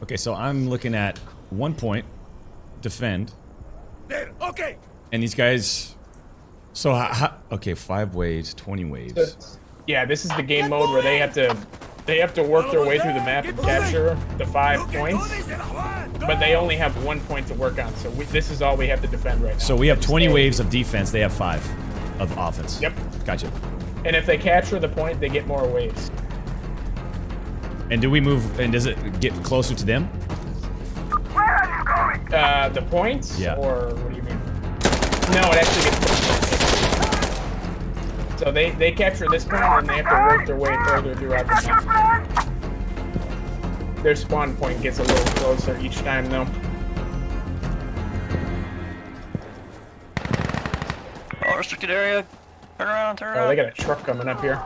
Okay, so I'm looking at 1 point, defend. There, okay. And these guys. So okay, 5 waves, 20 waves. Yeah, this is the game mode where they have to work their way through the map and capture the 5 points, but they only have 1 point to work on. So this is all we have to defend right now. So we have 20 waves of defense. They have 5 of offense. Yep. Gotcha. And if they capture the point, they get more waves. And do we move? And does it get closer to them? Where are you going? The points? Yeah. Or what do you mean? No, it actually gets. So they capture this point and they have to work their way further throughout the map. Their spawn point gets a little closer each time, though. Oh, restricted area. Turn around, turn around. Oh, they got a truck coming up here.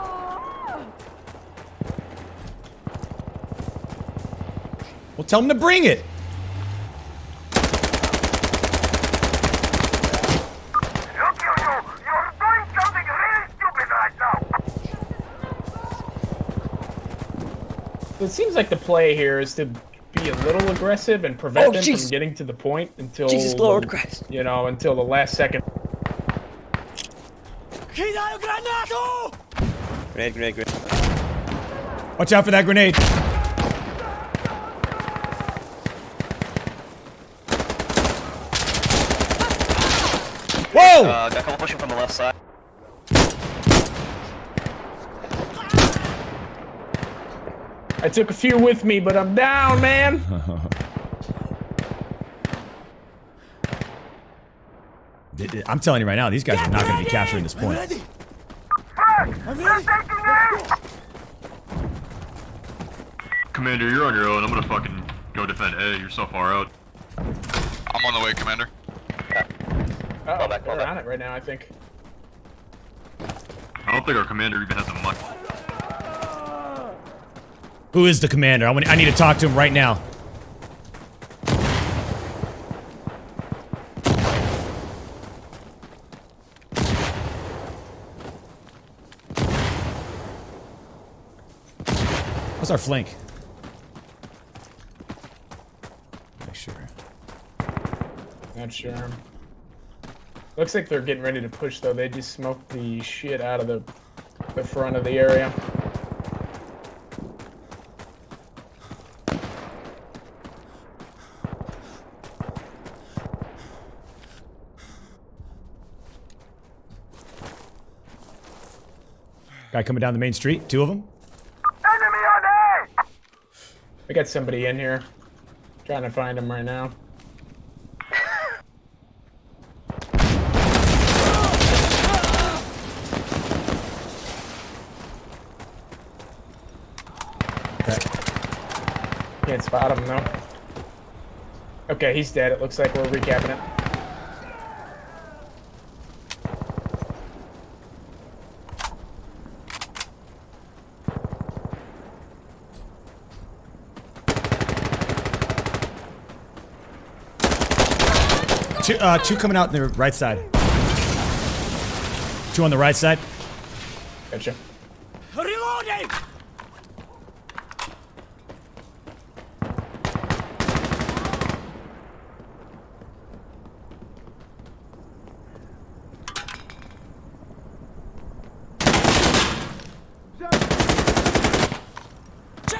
Well, tell them to bring it. It seems like the play here is to be a little aggressive and prevent them from getting to the point until Jesus Lord Christ. You know, until the last second. Grenade, grenade, grenade. Watch out for that grenade. Whoa! Got a couple pushing from the left side. I took a few with me, but I'm down, man. I'm telling you right now, these guys are not going to be capturing this point. Commander, you're on your own. I'm gonna fucking go defend A. You're so far out. I'm on the way, Commander. Uh-oh, they're on it right now, I think. I don't think our commander even has a much. Who is the commander? I need to talk to him right now. What's our flank? Make sure. Not sure. Looks like they're getting ready to push, though. They just smoked the shit out of the front of the area. Guy coming down the main street. 2 of them. Enemy on A! I got somebody in here. Trying to find him right now. Can't spot him though. Okay, he's dead. It looks like we're recapping it. Two coming out on the right side. 2 on the right side. Gotcha. Reloading!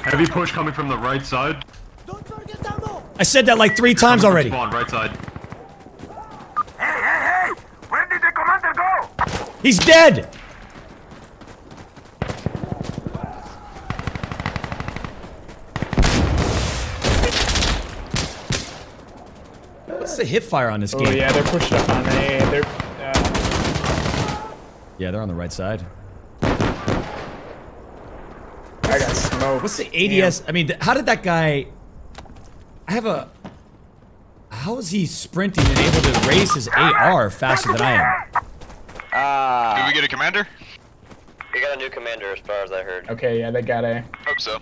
Heavy push coming from the right side. Don't forget ammo! I said that like 3 times already. Spawn, right side. Hey! Where did the commander go? He's dead. What's the hip fire on this game? Oh yeah, they're pushed up on A. They're Yeah, they're on the right side. I got smoked. What's the ADS? I mean, how did that guy... How is he sprinting and able to raise his AR faster than I am? Did we get a commander? We got a new commander as far as I heard. Okay, yeah, they got A. Hope so.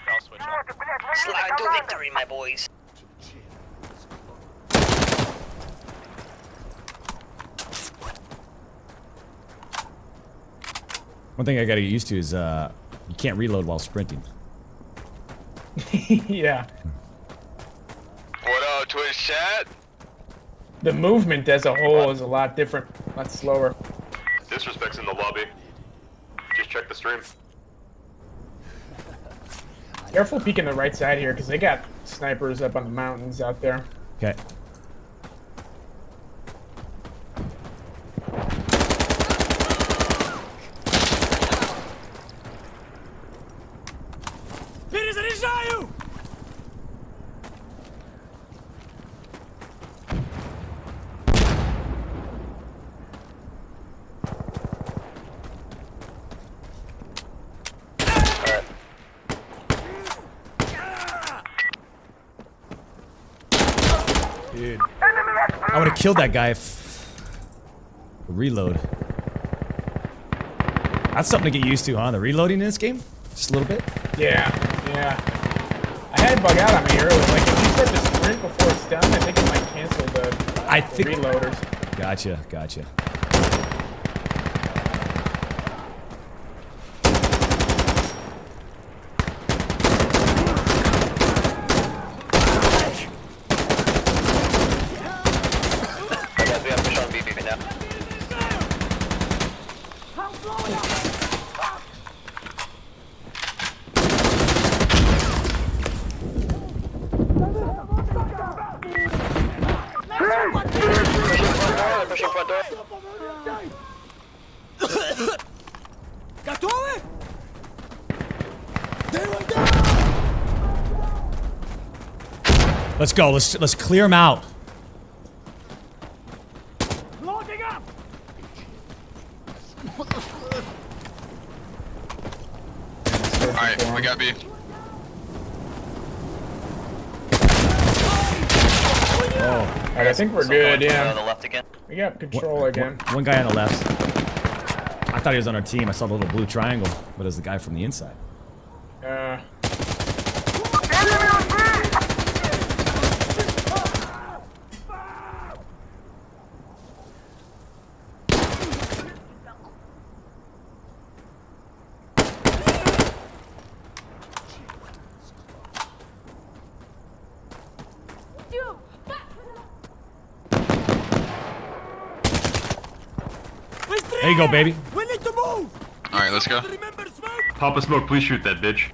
I'll switch up. Slide to victory, my boys. One thing I gotta get used to is You can't reload while sprinting. Yeah. What up, Twitch chat? The movement as a whole is a lot different, a lot slower. Disrespect's in the lobby. Just check the stream. Careful peeking the right side here, because they got snipers up on the mountains out there. Okay. Перезаряжаю! Dude. I would have killed that guy if... Reload. That's something to get used to, huh? The reloading in this game? Just a little bit? Yeah, yeah. I had it bug out on me earlier. Like, if you start to sprint before it's done, I think it might cancel the reloaders. Gotcha, gotcha. Guys, we have push on BB now. Pushing front door. Готовы? They will die! Let's go. Let's clear him out. Loading up! Alright, we got B. Alright, I think we're good, On the yeah. left again. We got control again. One guy on the left. I thought he was on our team. I saw the little blue triangle, but it was the guy from the inside. Enemy on me! There you go, baby. We need to move! Alright, let's go. Remember smoke? Papa Smoke, please shoot that bitch.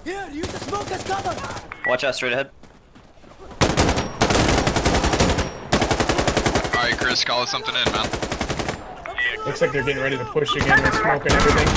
Here, use the smoke as cover! Watch out straight ahead. Alright, Chris, call us something in, man. Looks like they're getting ready to push again. They're smoking everything.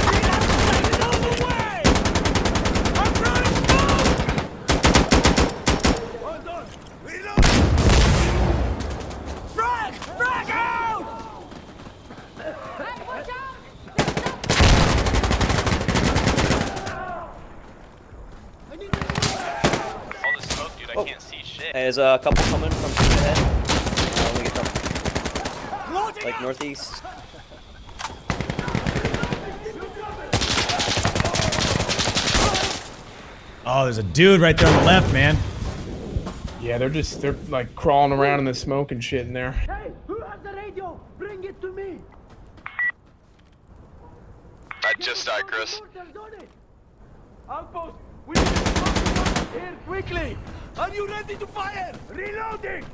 Hey, there's a couple coming from straight ahead. Let me get them. Like northeast. Oh, there's a dude right there on the left, man. Yeah, they're like crawling around in the smoke and shit in there. Hey, who has the radio? Bring it to me! I just died, Chris. Outpost, we need to stop here quickly! Are you ready to fire? Reloading!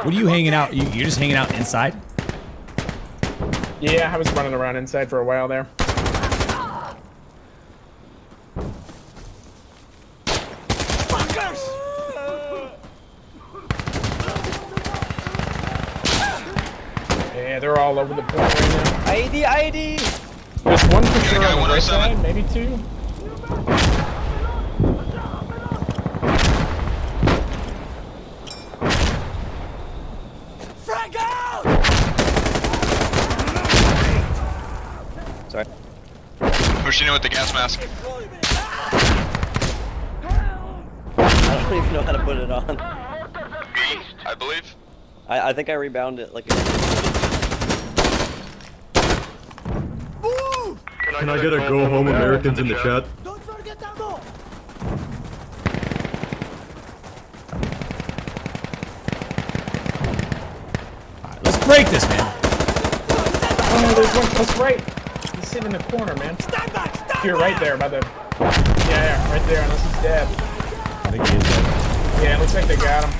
What are you hanging out? You're just hanging out inside? Yeah, I was running around inside for a while there. Yeah, they're all over the point right now. ID! There's one for sure guy, on the right 107. side, maybe two. Frag out! Sorry. Pushing in with the gas mask. I don't even know how to put it on. B, I believe. I think I rebounded it like a... Move! Can I get a go home Americans in the chat? Don't forget ammo! Let's break this, man. Oh, there's one close right. He's sitting in the corner, man. You're right there by the... Yeah, right there, unless he's dead. I think he is dead. Yeah, it looks like they got him.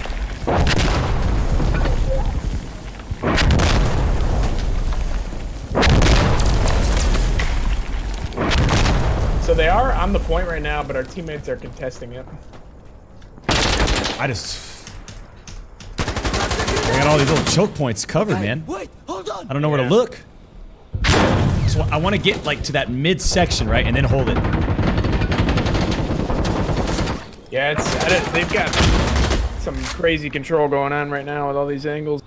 So they are on the point right now, but our teammates are contesting it. I got all these little choke points covered, man. Wait, hold on. I don't know where to look. So I want to get like to that midsection, right, and then hold it. Yeah, they've got some crazy control going on right now with all these angles.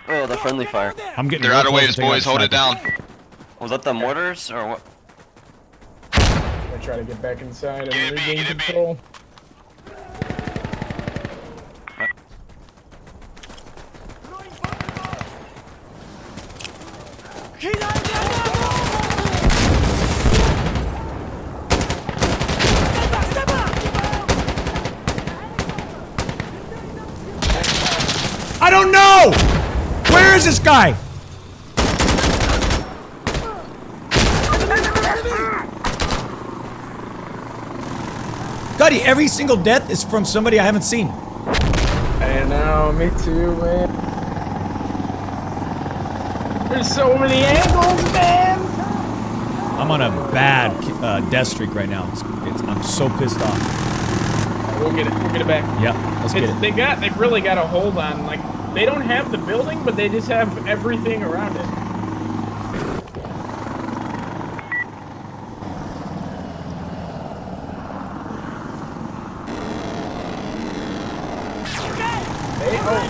Oh, the friendly fire. I'm getting. They're out of waves, boys. Hold it down. Was that the mortars or what? I'm gonna try to get back inside and regain control. I don't know! Where is this guy? Gutty, every single death is from somebody I haven't seen. I know, me too, man. There's so many angles, man! I'm on a bad death streak right now. I'm so pissed off. We'll get it back. Yep, let's get it. They've really got a hold on, like, they don't have the building, but they just have everything around it.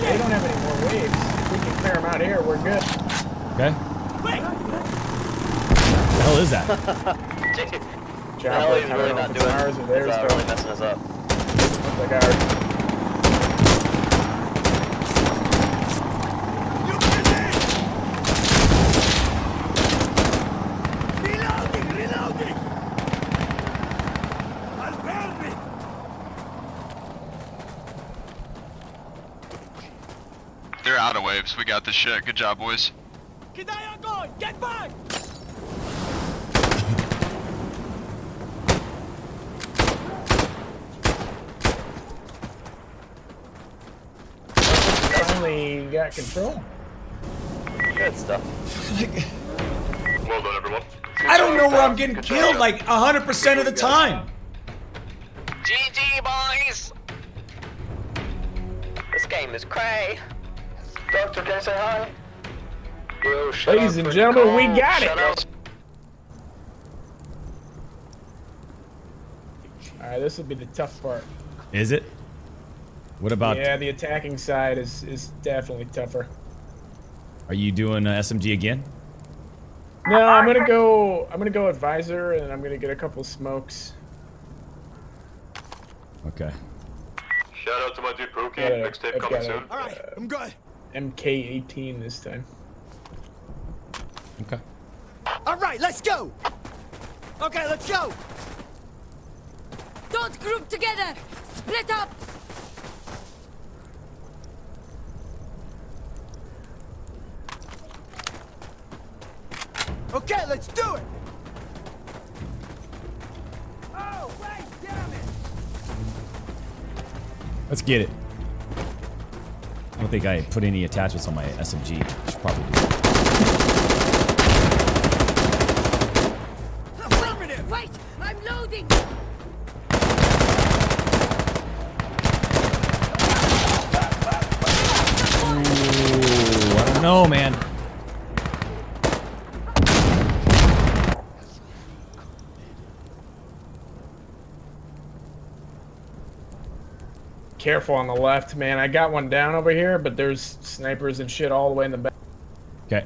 They don't have any more waves. If we can clear them out here, we're good. Okay. What the hell is that? Hell, he's really not doing it. Ours or theirs, He's really messing us up. Looks like ours. Reloading! I'll burn me! They're out of waves. We got this shit. Good job, boys. Get back! Finally got control. Good stuff. Well done, everyone. I don't know where I'm getting killed like 100% of the time. GG, boys! This game is cray. Doctor, can I say hi? Yo, Ladies and gentlemen, we got it! Alright, this will be the tough part. Is it? What about? Yeah, the attacking side is definitely tougher. Are you doing SMG again? No, I'm gonna go advisor, and I'm gonna get a couple smokes. Okay. Shout out to my dude Pookie. Yeah, Mixtape I've coming got soon. Alright, I'm good. MK18 this time. Okay. Alright, let's go! Okay, let's go! Don't group together! Split up! Okay, let's do it! Oh, wait, damn it! Let's get it. I don't think I put any attachments on my SMG. I should probably do that. Affirmative! Wait! I'm loading! Ooh, I don't know, man. Careful on the left, man. I got one down over here, but there's snipers and shit all the way in the back. Okay.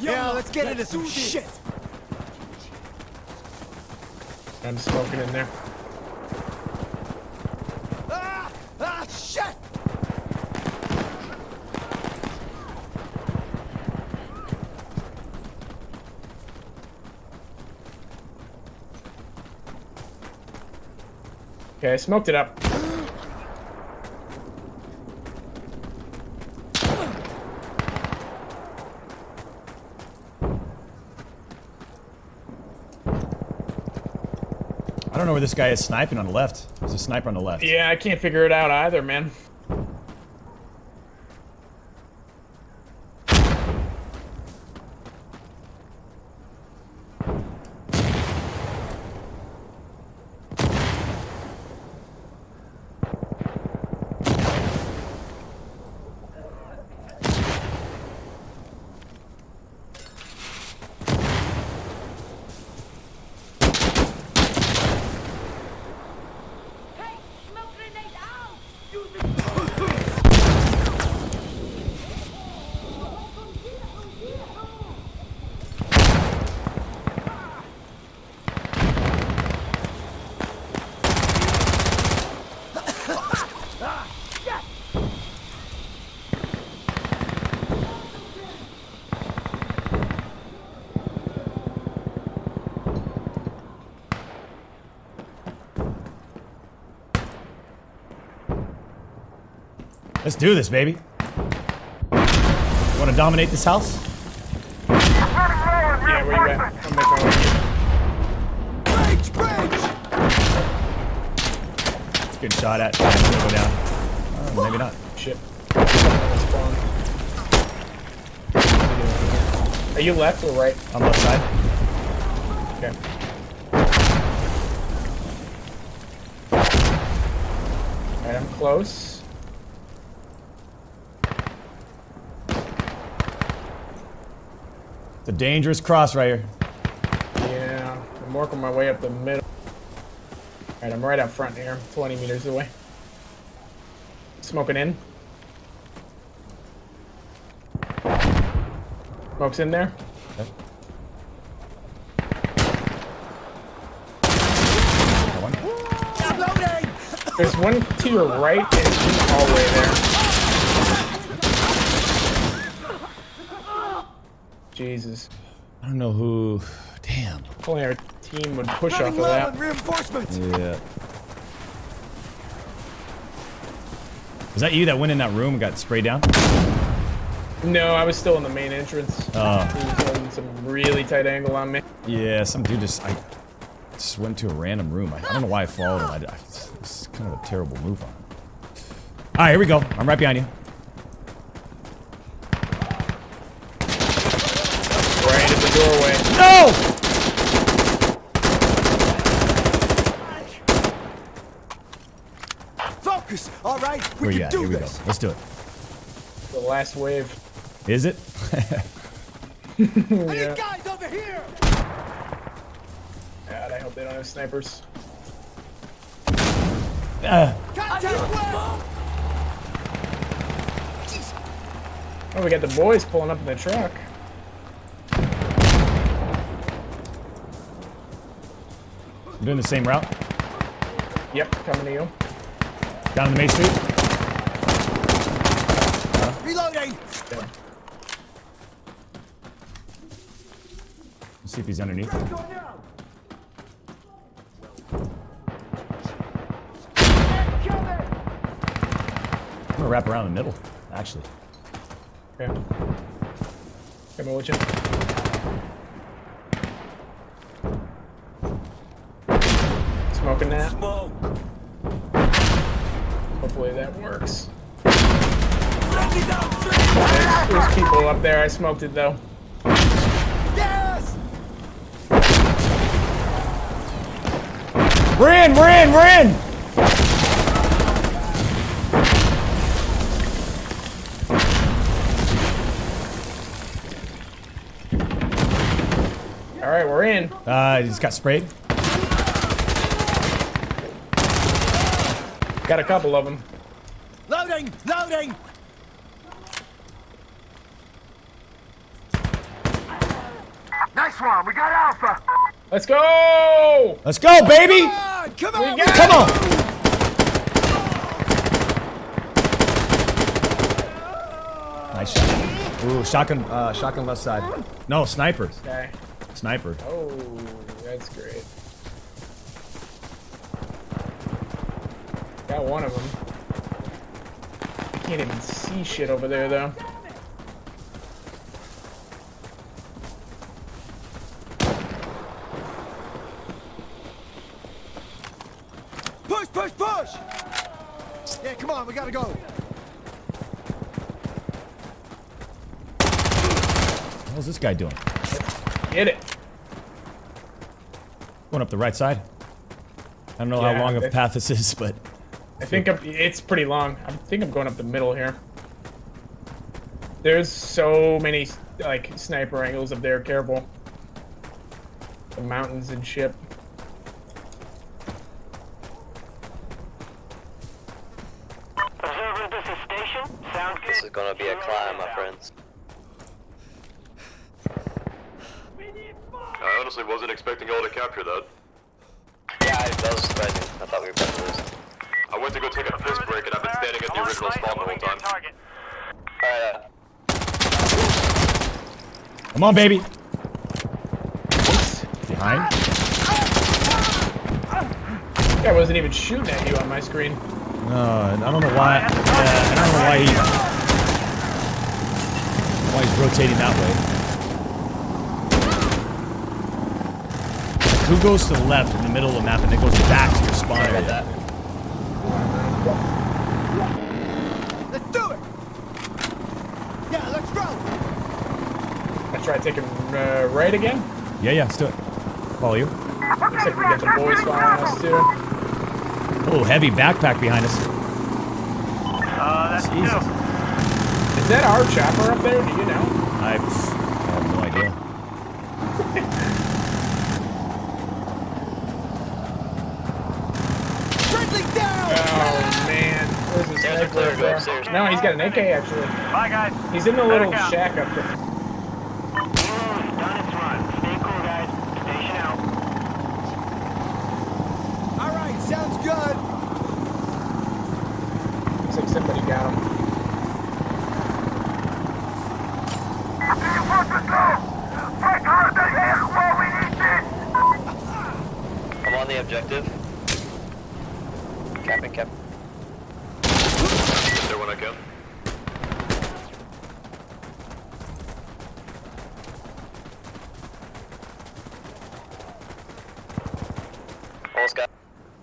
Yeah, let's get into some shit. I'm smoking in there. Ah, shit! Okay, I smoked it up. I don't know where this guy is sniping on the left. There's a sniper on the left. Yeah, I can't figure it out either, man. Let's do this, baby. Want to dominate this house? Yeah, where you at? I'll make my way. Bridge! Good shot at. I'm gonna go down. Oh, maybe not. Shit. Are you left or right? On the left side. Okay. Alright, I'm close. It's a dangerous cross right here. Yeah, I'm working my way up the middle. Alright, I'm right out front here, 20 meters away. Smoking in. Smoke's in there. Okay. There's one to your right and in the hallway there. Jesus. I don't know who. Damn. If only our team would push off of that. Reinforcements. Yeah. Was that you that went in that room and got sprayed down? No, I was still in the main entrance. Oh. He was holding some really tight angle on me. Yeah, some dude just went to a random room. I don't know why I followed him. It's kind of a terrible move on him. All right, here we go. I'm right behind you. Right in the doorway. No! Focus. All right, Where we you can at? do Here we go. this. Let's do it. The last wave. Is it? Yeah. Guys over here. God, I hope they don't have snipers. Oh, we got the boys pulling up in the truck. I'm doing the same route. Yep, coming to you. Down in the main street. Reloading. Yeah. Let's see if he's underneath. I'm gonna wrap around the middle, actually. Okay. Coming with you. Smoking that. Smoke. Hopefully that works. There's people up there. I smoked it though. Yes. We're in! We're in! We're in! All right, we're in. He just got sprayed. Got a couple of them. Loading. Loading. Nice one. We got Alpha. Let's go! Let's go, baby! Come on. Come on! Nice shot. Ooh, shotgun left side. No, sniper. Okay. Sniper. Oh, that's great. Got one of them. I can't even see shit over there, though. Push, push, push. Yeah, come on. We gotta go. What's this guy doing? Get it. Going up the right side. I don't know how long of a path this is, but I think it's pretty long. I think I'm going up the middle here. There's so many like sniper angles up there. Careful. The mountains and shit. Observer, this is station. Sounds good. This is gonna be a climb, my friends. I honestly wasn't expecting y'all to capture that. Yeah, that was surprising. I thought we were about to lose. I went to go take a piss break and I've been standing at the original spawn the whole time. Alright, come on, baby. Behind. I wasn't even shooting at you on my screen. I don't know why. Yeah, I don't know why he's rotating that way. Who goes to the left in the middle of the map and then goes back to your spawn area? that. Let's do it. Yeah, let's roll. I try taking right again. Yeah, let's do it. Follow you. Looks like we got the boys following us too. Oh, heavy backpack behind us. That's Jesus. Is that our chopper up there? Do you know? I have no idea. Friendly down. Oh man, where's the Stairs are sniper clear, up go there? upstairs. No, he's got an AK actually. Bye, guys. He's in the little shack up there. Done its run. Stay cool, guys. Station out. All right, sounds good. Looks like somebody got him. I'm on the objective. Capping. There when I can. Almost got.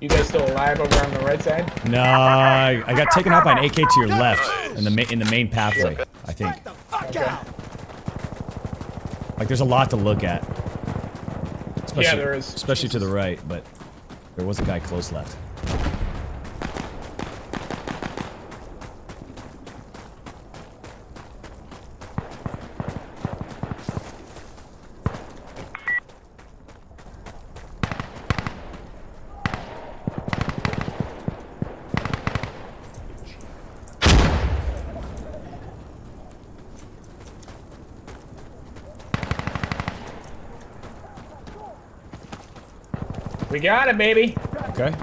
You guys still alive over on the right side? No, I got taken out by an AK to your left in the main pathway. I think. Get the fuck out. Like there's a lot to look at. Especially, Yeah, there is. Especially to the right, but there was a guy close left. We got it, baby. Okay.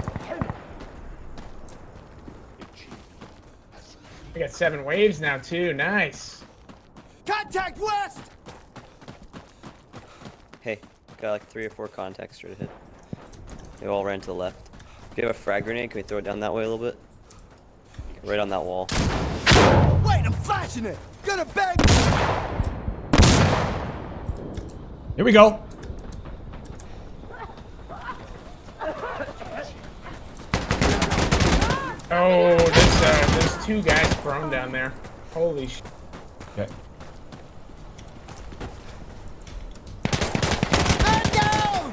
We got 7 waves now too. Nice. Contact west. Hey, got like 3 or 4 contacts straight ahead. They all ran to the left. If you have a frag grenade, can we throw it down that way a little bit? Right on that wall. Wait, I'm flashing it. Gonna bang. Here we go. Oh, there's 2 guys prone down there. Holy shit. Okay. Man down.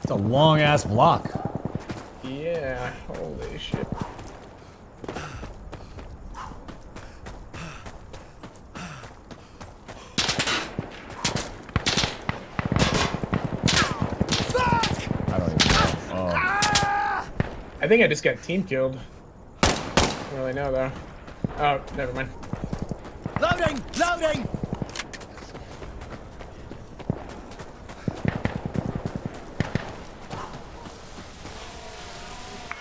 It's a long ass block. Yeah, holy shit. I don't even know. Oh. I think I just got team killed. Don't really know though. Oh, never mind. Loading! Loading!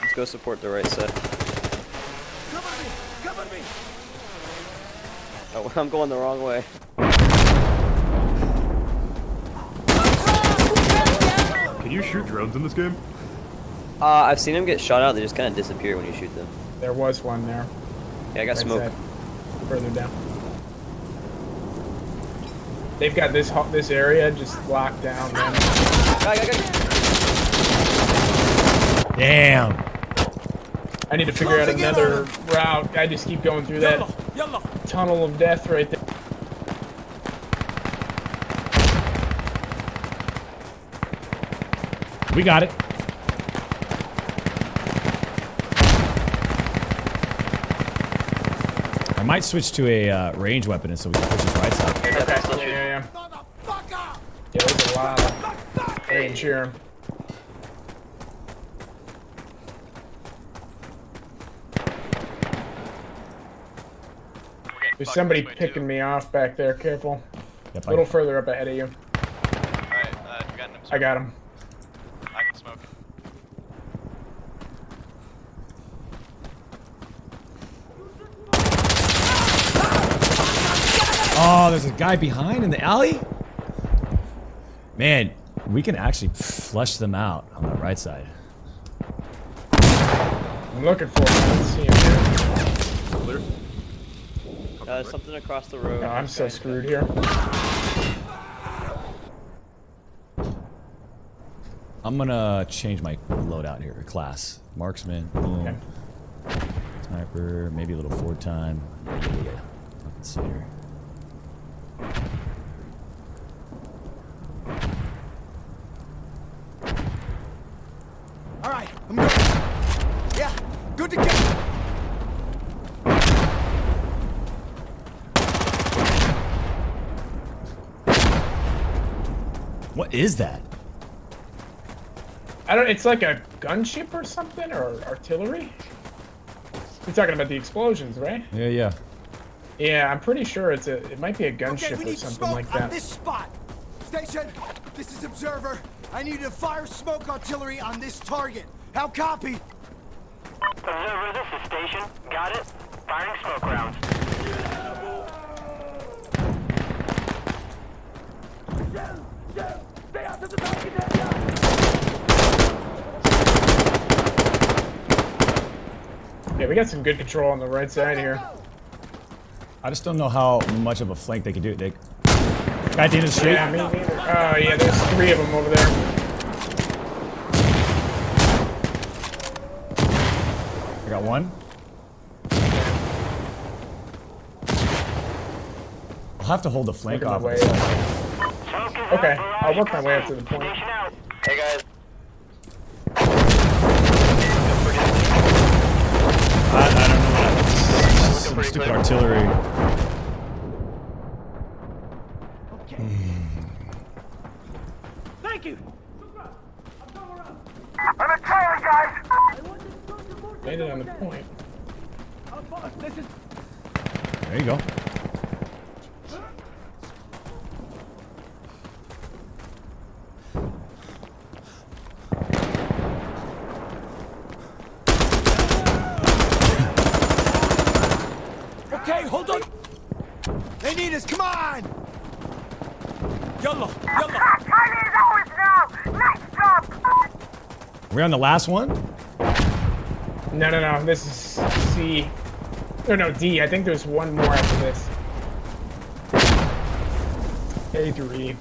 Let's go support the right side. Cover me! Cover me! Oh, I'm going the wrong way. Can you shoot drones in this game? I've seen them get shot out. They just kind of disappear when you shoot them. There was one there. Yeah, I got Right smoke. side. Further down. They've got this area just locked down, man. Damn. I need to figure out another route. I just keep going through that tunnel of death right there. We got it. I might switch to a range weapon so we can push his right side. Yeah. Yeah, there's a lot of range here. There's somebody picking me off back there. Careful. Yep, A little further up ahead of you. Alright, you got him. I got him. I can smoke. Oh, there's a guy behind in the alley? Man, we can actually flush them out on the right side. I'm looking for him. I don't see him here. Clear. Something across the road. No, I'm so screwed here. I'm gonna change my loadout here. Class. Marksman. Boom. Okay. Sniper. Maybe a little forward time. Let's see here. All right, I'm good. Yeah, good to go. What is that? I don't. It's like a gunship or something, or artillery. You're talking about the explosions, right? Yeah. Yeah, I'm pretty sure it's a. It might be a gunship Okay, we or need something smoke like on that. this spot. Station, this is Observer. I need you to fire smoke artillery on this target. How copy? Observer, this is Station. Got it? Firing smoke rounds. Stay out of the target area! Yeah, we got some good control on the right side here. I just don't know how much of a flank they can do. They guy at the end of the street. Yeah, me neither. Oh yeah, there's 3 of them over there. I got one. I'll have to hold the flank Working off. my way this. up. Okay, I'll work my way up to the point. Station out. Hey guys. I don't know what some stupid artillery. Thank you. I'm a trailer, guys. Made it on the point. There you go. Okay, hold on. They need us. Come on. Yalla. Timing is ours now. Nice job. We're on the last one. No. This is C. Or no, D. I think there's one more after this. A through E.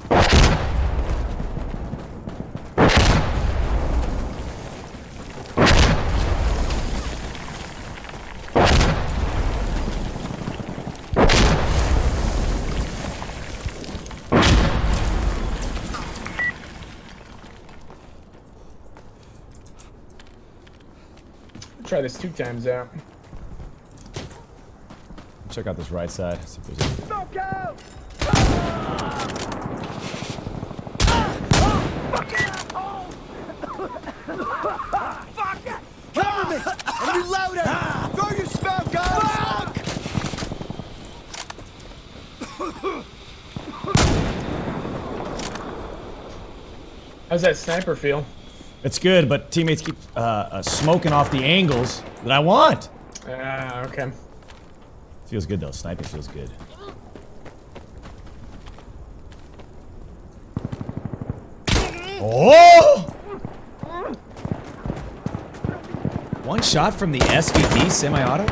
Try this 2 times out. Check out this right side. See if there's a... Smoke out. Cover me. I'm reloading. Throw your smoke. How's that sniper feel? It's good, but teammates keep smoking off the angles that I want. Okay. Feels good though. Sniping feels good. Oh! One shot from the SVD semi-auto?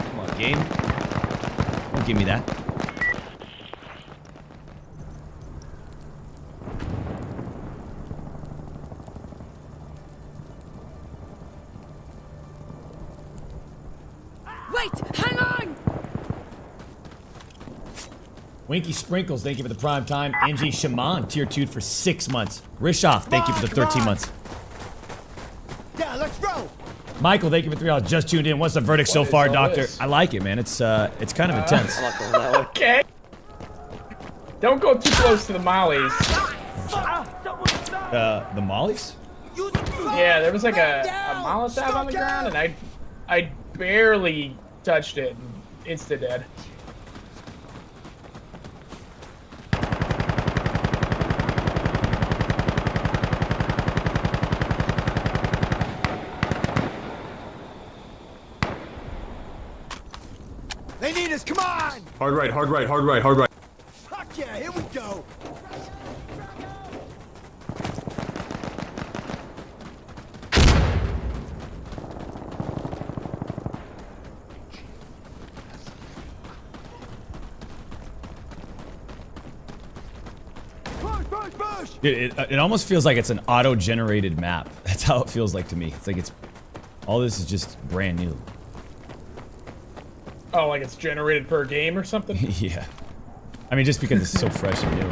Come on, game. Don't give me that. Wait, hang on! Winky Sprinkles, thank you for the prime time. NG Shaman, tier 2 for 6 months. Rishoff, thank you for the 13 months. Yeah, let's roll. Michael, thank you for 3 hours. Just tuned in. What's the verdict so What is far, all Doctor? this? I like it, man. It's kind of intense. I'm not going that way. Okay. Don't go too close to the mollies. The mollies? Yeah, there was like a Molotov on the ground, and I barely touched it. Insta dead. They need us, come on! Hard right, hard right, hard right, hard right. Fuck yeah, here we go! Push, push, push! Dude, it almost feels like it's an auto-generated map. That's how it feels like to me. It's like all this is just brand new. Oh, like it's generated per game or something? Yeah. I mean, just because it's so fresh and new.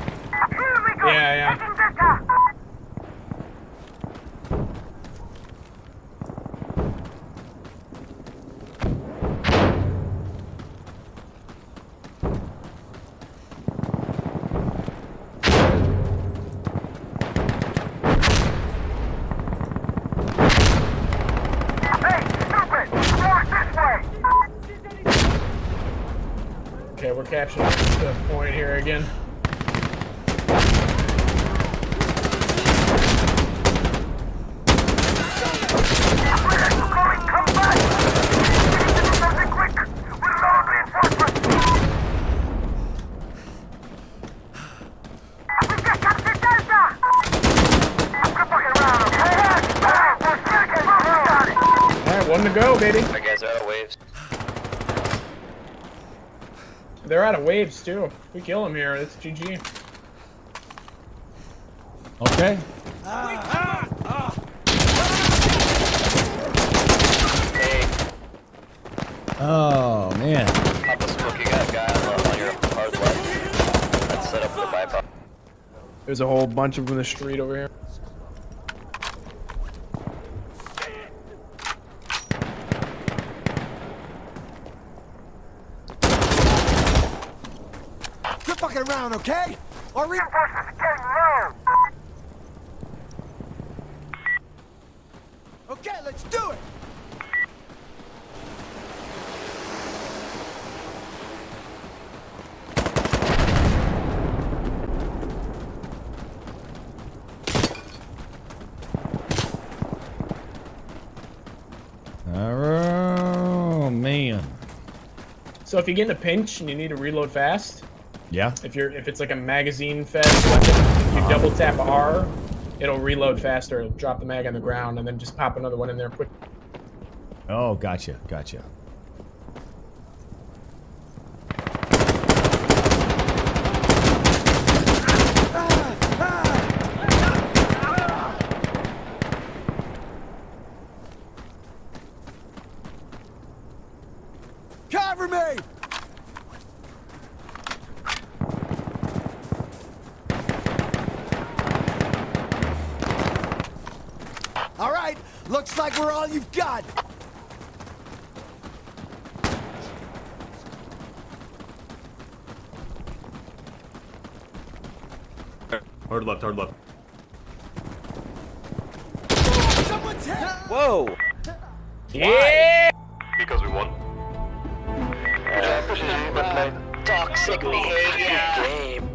Yeah. Okay, we're capturing the point here again. Alright, one to go, baby. Alright guys, they're out of waves. They're out of waves too. If we kill them here, it's GG. Okay. Hey, Oh, man. pop a smoke, you got a guy on your hard left. That's set up for the bypass. There's a whole bunch of them in the street over here. Quit fucking around, okay? Or Reinforcements getting low. Okay, let's do it! Oh, man. So if you get in a pinch and you need to reload fast, Yeah? if it's like a magazine fed weapon, if you double tap R, it'll reload faster. It'll drop the mag on the ground and then just pop another one in there quick. Oh, gotcha. Gotcha. Cover me! All right, looks like we're all you've got. Hard left, hard left. Someone's hit! Whoa! Yeah! Because we won. Toxic behavior. Game.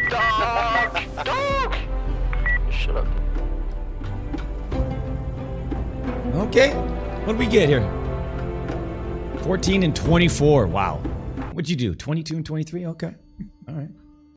Dog! Dog! shut up. Okay. What did we get here? 14 and 24. Wow. What'd you do? 22 and 23? Okay. All right.